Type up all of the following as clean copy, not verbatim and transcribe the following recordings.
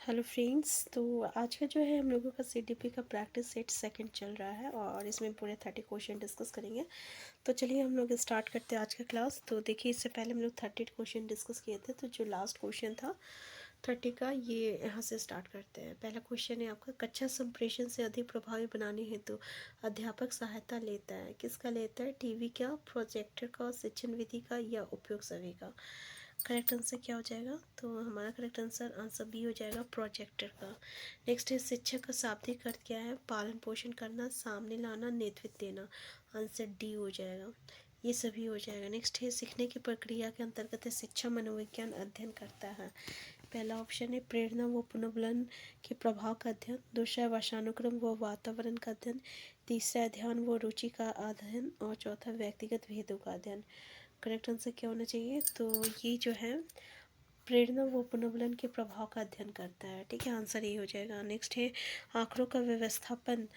Hello friends. तो आज का जो है हम लोगों का सीडीपी का प्रैक्टिस सेट सेकंड चल रहा है और इसमें पूरे 30 क्वेश्चन डिस्कस करेंगे। तो चलिए हम लोग स्टार्ट करते हैं आज का क्लास। तो देखिए, इससे पहले हम लोग 30 क्वेश्चन डिस्कस किए थे, तो जो लास्ट क्वेश्चन था 30 का, ये यहाँ से स्टार्ट करते हैं। पहला क्वेश्चन है आपका, कक्षा संप्रेषण से अधिक प्रभावी बनाने हेतु अध्यापक सहायता लेता है। किसका लेता है? टीवी का, प्रोजेक्टर का, शिक्षण विधि का या उपयोग सभी का? करेक्ट आंसर क्या हो जाएगा? तो हमारा करेक्ट आंसर आंसर बी हो जाएगा, प्रोजेक्टर का। नेक्स्ट है, शिक्षक का शाब्दिक अर्थ क्या है? पालन पोषण करना, सामने लाना, नेतृत्व देना। आंसर डी हो जाएगा, ये सभी हो जाएगा। नेक्स्ट है, सीखने की प्रक्रिया के अंतर्गत है शिक्षा मनोविज्ञान अध्ययन करता है। पहला ऑप्शन है प्रेरणा व पुनर्बलन के प्रभाव का अध्ययन, दूसरा है वशानुक्रम व वातावरण का अध्ययन, तीसरा है ध्यान व रुचि का अध्ययन और चौथा व्यक्तिगत भेदों का अध्ययन। करेक्ट आंसर क्या होना चाहिए? तो ये जो है प्रेरणा व पुनर्बलन के प्रभाव का अध्ययन करता है। ठीक है, आंसर ये हो जाएगा। नेक्स्ट है, आंकड़ों का व्यवस्थापन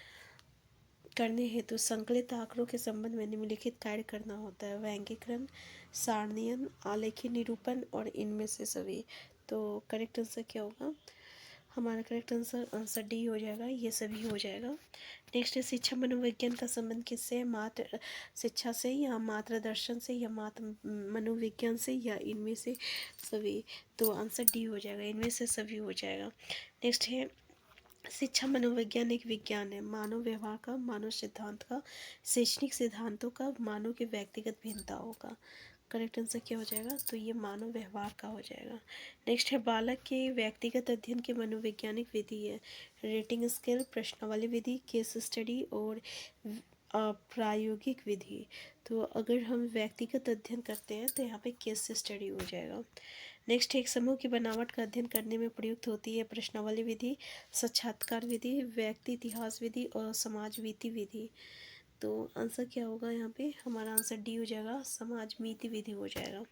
करने हेतु संकलित आंकड़ों के संबंध में निम्नलिखित कार्य करना होता है। व्यंग्यकरण, सारणीयन, आलेखी निरूपण और इनमें से सभी। तो करेक्ट आंसर क्या होगा? हमारा करेक्ट आंसर आंसर डी हो जाएगा, ये सभी हो जाएगा। नेक्स्ट है, शिक्षा मनोविज्ञान का संबंध किससे? मात्र शिक्षा से या मात्र दर्शन से या मात्र मनोविज्ञान से या इनमें से सभी? तो आंसर डी हो जाएगा, इनमें से सभी हो जाएगा। नेक्स्ट है, शिक्षा मनोविज्ञान एक विज्ञान है। मानव व्यवहार का, मानव सिद्धांत का, शैक्षणिक सिद्धांतों का, मानव के व्यक्तिगत भिन्नताओं का। करेक्ट आंसर क्या हो जाएगा? तो ये मानव व्यवहार का हो जाएगा। नेक्स्ट है, बालक के व्यक्तिगत अध्ययन की मनोवैज्ञानिक विधि है। रेटिंग स्केल, प्रश्नावली विधि, केस स्टडी और प्रायोगिक विधि। तो अगर हम व्यक्तिगत अध्ययन करते हैं तो यहाँ पे केस स्टडी हो जाएगा। नेक्स्ट, एक समूह की बनावट का अध्ययन करने में प्रयुक्त होती है प्रश्नावली विधि, साक्षात्कार विधि, व्यक्ति इतिहास विधि और समाज वीति विधि। तो आंसर क्या होगा यहाँ पे? हमारा आंसर डी हो जाएगा, समाज मीति विधि हो जाएगा।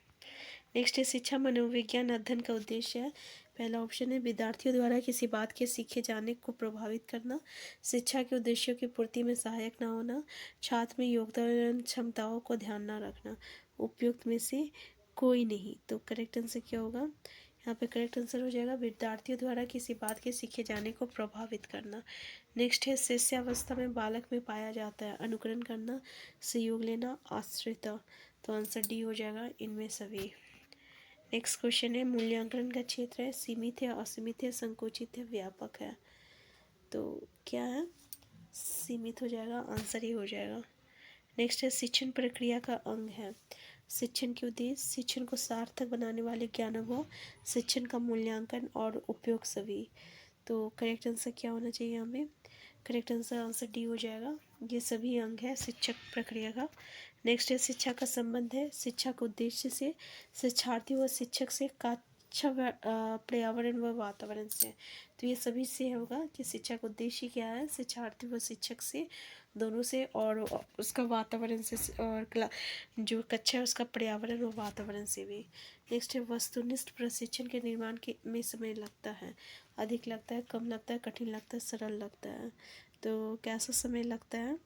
नेक्स्ट है, शिक्षा मनोविज्ञान अध्ययन का उद्देश्य है। पहला ऑप्शन है विद्यार्थियों द्वारा किसी बात के सीखे जाने को प्रभावित करना, शिक्षा के उद्देश्यों की पूर्ति में सहायक न होना, छात्र में योगदान क्षमताओं को ध्यान न रखना। उपयुक्त में से कोई नहीं। तो करेक्ट आंसर क्या होगा? यहाँ पे करेक्ट आंसर हो जाएगा विद्यार्थियों द्वारा किसी बात के सीखे जाने को प्रभावित करना। नेक्स्ट है, शिष्यावस्था में बालक में पाया जाता है अनुकरण करना, सहयोग लेना, आश्रिता। तो आंसर डी हो जाएगा, इनमें सभी। नेक्स्ट क्वेश्चन है, मूल्यांकन का क्षेत्र है सीमित है, असीमित है, संकुचित है, व्यापक है। तो क्या है? सीमित हो जाएगा, आंसर ही हो जाएगा। नेक्स्ट है, शिक्षण प्रक्रिया का अंग है। शिक्षण के उद्देश्य, शिक्षण को सार्थक बनाने वाले ज्ञान अनुभव, शिक्षण का मूल्यांकन और उपयोग सभी। तो करेक्ट आंसर क्या होना चाहिए हमें? करेक्ट आंसर आंसर डी हो जाएगा, ये सभी अंग है शिक्षक प्रक्रिया का। नेक्स्ट है, शिक्षा का संबंध है शिक्षा के उद्देश्य से, शिक्षार्थी व शिक्षक से, कक्षा पर्यावरण व वातावरण से। तो ये सभी से होगा कि शिक्षा का उद्देश्य क्या है, शिक्षार्थी व शिक्षक से, दोनों से, और उसका वातावरण से, और जो कक्षा है उसका पर्यावरण और वातावरण से भी। नेक्स्ट है, वस्तुनिष्ठ प्रशिक्षण के निर्माण के में समय लगता है। अधिक लगता है, कम लगता है, कठिन लगता है, सरल लगता है। तो कैसा समय लगता है?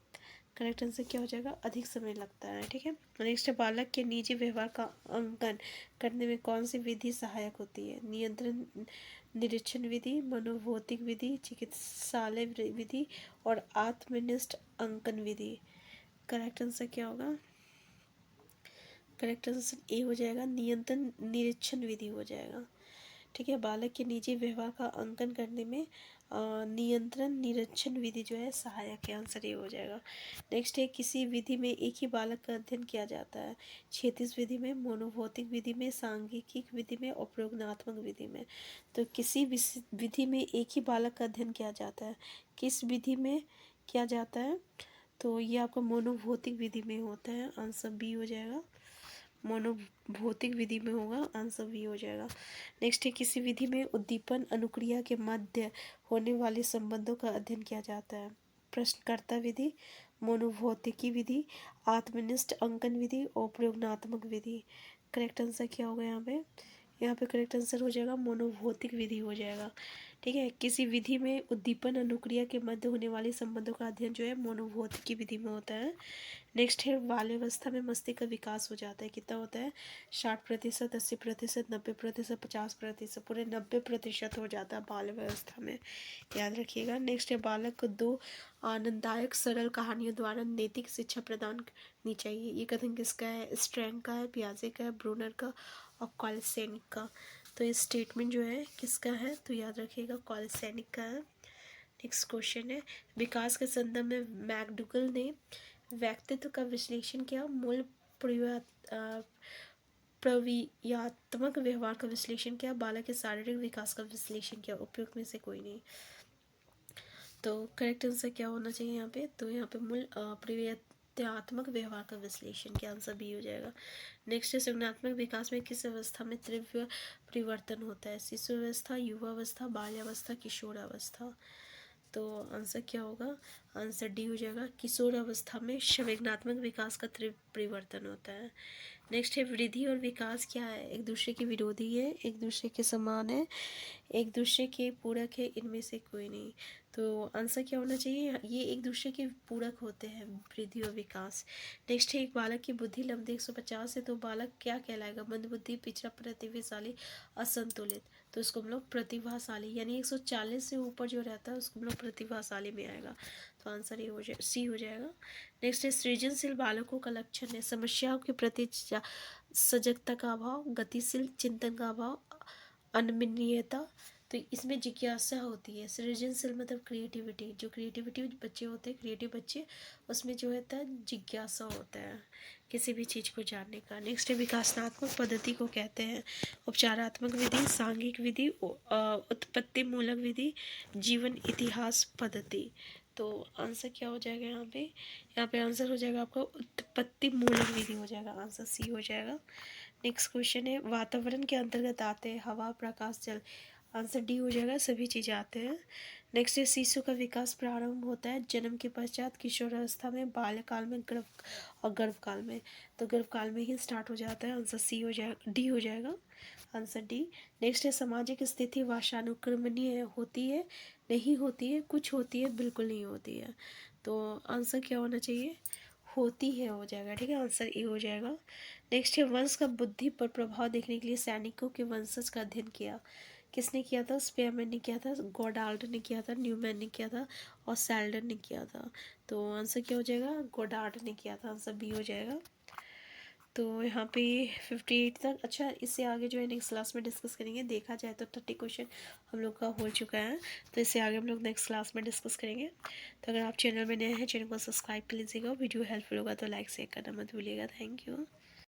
करेक्ट आंसर क्या हो जाएगा? अधिक समय लगता है। ठीक है। नेक्स्ट है, बालक के निजी व्यवहार का अंकन करने में कौन सी विधि सहायक होती है? नियंत्रण निरीक्षण विधि, मनोभौतिक विधि, चिकित्सालय विधि और आत्मनिष्ठ अंकन विधि। करेक्ट आंसर क्या होगा? करेक्ट आंसर ए हो जाएगा, नियंत्रण निरीक्षण विधि हो जाएगा। ठीक है, बालक के निजी व्यवहार का अंकन करने में नियंत्रण निरीक्षण विधि जो है सहायक है। आंसर ये हो जाएगा। नेक्स्ट है, किसी विधि में एक ही बालक का अध्ययन किया जाता है। क्षैतिज विधि में, मोनोभौतिक विधि में, सांख्यिकी विधि में और प्रयोगात्मक विधि में। तो किसी विधि में एक ही बालक का अध्ययन किया जाता है, किस विधि में किया जाता है? तो ये आपका मोनोभौतिक विधि में होता है। आंसर बी हो जाएगा, मोनोभौतिक विधि में होगा। आंसर बी हो जाएगा। नेक्स्ट है, किसी विधि में उद्दीपन अनुक्रिया के मध्य होने वाले संबंधों का अध्ययन किया जाता है। प्रश्नकर्ता विधि, मोनोभौतिकी विधि, आत्मनिष्ठ अंकन विधि और प्रयोगात्मक विधि। करेक्ट आंसर क्या होगा यहाँ पे? यहाँ पे करेक्ट आंसर हो जाएगा मोनोभौतिक विधि हो जाएगा। ठीक है, किसी विधि में उद्दीपन अनुक्रिया के मध्य होने वाले संबंधों का अध्ययन जो है मोनोभौतिक विधि में होता है। नेक्स्ट है बाल्यावस्था में मस्तिष्क का विकास हो जाता है, कितना होता है 60%, 80%, 90%, 50%, पूरे 90% हो जाता है बाल्यावस्था में, याद रखिएगा। नेक्स्ट है बालक को 2 आनंददायक सरल कहानियों द्वारा नैतिक शिक्षा प्रदान करनी चाहिए। ये कथन किसका है, स्ट्रैंग का है, पियाजे का है, ब्रूनर का और कॉलसैनिक का। तो ये स्टेटमेंट जो है किसका है, तो याद रखिएगा कॉलसैनिक का है। नेक्स्ट क्वेश्चन है विकास के संदर्भ में मैकडुगल ने व्यक्तित्व का विश्लेषण किया, मूल प्रवियात्मक व्यवहार का विश्लेषण किया, बालक के शारीरिक विकास का विश्लेषण किया। उपयुक्त में से कोई नहीं। तो करेक्ट आंसर क्या होना चाहिए यहाँ पे, तो यहाँ पे मूल प्रवियात्मक व्यवहार का विश्लेषण क्या, आंसर बी हो जाएगा। नेक्स्ट है संज्ञानात्मक विकास में किस अवस्था में तीव्र परिवर्तन होता है, शिशु अवस्था, युवावस्था, बाल्यावस्था, किशोरावस्था। तो आंसर क्या होगा, आंसर डी हो जाएगा, किशोर अवस्था में संवेदनात्मक विकास का तीव्र परिवर्तन होता है। नेक्स्ट है वृद्धि और विकास क्या है, एक दूसरे के विरोधी है, एक दूसरे के समान है, एक दूसरे के पूरक है, इनमें से कोई नहीं। तो आंसर क्या होना चाहिए, ये एक दूसरे के पूरक होते हैं वृद्धि और विकास। नेक्स्ट है एक बालक की बुद्धि लब्ध 150 है तो बालक क्या कहलाएगा, मंदबुद्धि, पिछड़ा, प्रतिभाशाली, असंतुलित। तो इसको हम लोग प्रतिभाशाली, यानी 140 से ऊपर जो रहता है उसको हम लोग प्रतिभाशाली में आएगा। तो आंसर ये हो जाए सी हो जाएगा। नेक्स्ट है सृजनशील बालकों का लक्षण है समस्याओं के प्रति सजगता का अभाव, गतिशील चिंतन का अभाव, अनमनीयता। तो इसमें जिज्ञासा होती है, सृजनशील मतलब क्रिएटिविटी, जो क्रिएटिविटी बच्चे होते हैं, क्रिएटिव बच्चे, उसमें जो होता है जिज्ञासा होता है किसी भी चीज़ को जानने का। नेक्स्ट है विकासात्मक पद्धति को कहते हैं उपचारात्मक विधि, सांघिक विधि, उत्पत्ति मूलक विधि, जीवन इतिहास पद्धति। तो आंसर क्या हो जाएगा यहाँ पे आंसर हो जाएगा आपका उत्पत्ति मूलक विधि हो जाएगा, आंसर सी हो जाएगा। नेक्स्ट क्वेश्चन है वातावरण के अंतर्गत आते हैं हवा, प्रकाश, जल, आंसर डी हो जाएगा, सभी चीज़ें आते हैं। नेक्स्ट है शिशु का विकास प्रारंभ होता है जन्म के पश्चात, किशोरावस्था में, बाल्यकाल में, गर्भकाल में। तो गर्भकाल में ही स्टार्ट हो जाता है, आंसर सी हो जाएगा, डी हो जाएगा, आंसर डी। नेक्स्ट है सामाजिक स्थिति वंशानुक्रमणीय होती है, नहीं होती है, कुछ होती है, बिल्कुल नहीं होती है। तो आंसर क्या होना चाहिए, होती है हो जाएगा, ठीक है, आंसर ए हो जाएगा। नेक्स्ट है वंश का बुद्धि पर प्रभाव देखने के लिए सैनिकों के वंशज का अध्ययन किया, किसने किया था, स्पेयरमैन ने किया था, गोडाल्ट ने किया था, न्यूमैन ने किया था और सेल्डन ने किया था। तो आंसर क्या हो जाएगा, गोडाल्ट ने किया था, आंसर बी हो जाएगा। तो यहाँ पे 58 तक, अच्छा इससे आगे जो है नेक्स्ट क्लास में डिस्कस करेंगे। देखा जाए तो 30 क्वेश्चन हम लोग का हो चुका है, तो इससे आगे हम लोग नेक्स्ट क्लास में डिस्कस करेंगे। तो अगर आप चैनल में नए हैं, चैनल को सब्सक्राइब कर लीजिएगा, वीडियो हेल्पफुल होगा तो लाइक शेयर करना मत भूलिएगा। Thank you.